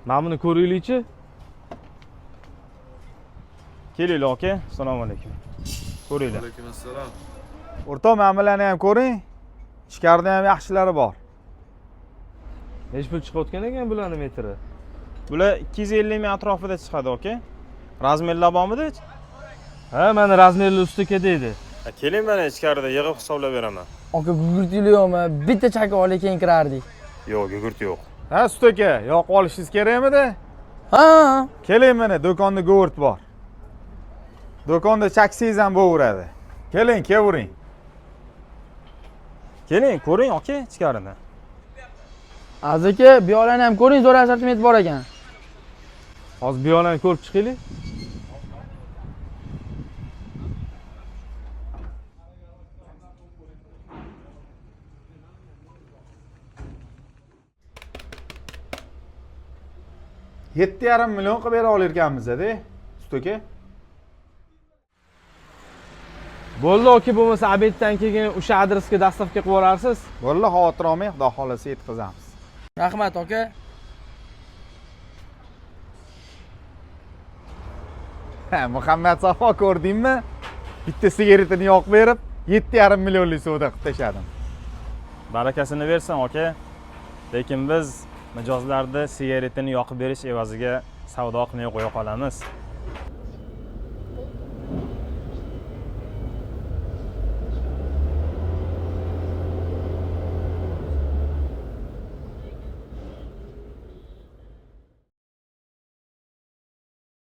Mana buni ko'ringlar-chi. Kelinglar aka. Assalomu alaykum. Ko'ringlar. Alaykum assalom. O'rtoq, mana bularni ham ko'ring. Ichkarida ham yaxshilari bor. Necha pul chiqayotgan ekan bularning metri? Bular 250 ming atrofida chiqadi aka. Razmerlar bormidi? Ha, mana razmerli ustiki deydi. Keling, mana ichkarida yig'ib hisoblab beraman. Aka gugurtili yo'qmi? Bitta chaka olib keyin kirardik. Yo'q, gugurt yo'q. Ha, sut aka, yoqib olishingiz kerakmidi? Ha. Keling, mana do'konda gugurt bor. Do'konda chaksangiz ham bo'laveradi. Keling, kelavering. Keling, ko'ring aka ichkarida. Azaka, bu yoqlarni ham ko'ring, zo'r assortiment bor ekan. Hozir bu yoqlarni ko'rib chiqaylik. Yetti yarim million qilib bera olarkanmiz-da, sut aka. Bo'ldi aka, bo'lmasa obeddan keyin o'sha adresga dastavka qilib yuborarsiz. Bo'ldi, xavotir olmang, xudo xolasa yetkazamiz. Rahmat aka. Muhammad Safo ko'rdingmi? Bitta sigaretini yoqib berib, 7,5 millionlik savdo qilib tashladim. Barakasini bersin aka. Lekin biz mijozlarda sigaretini yoqib berish evaziga savdo qilmay qo'ya qolamiz.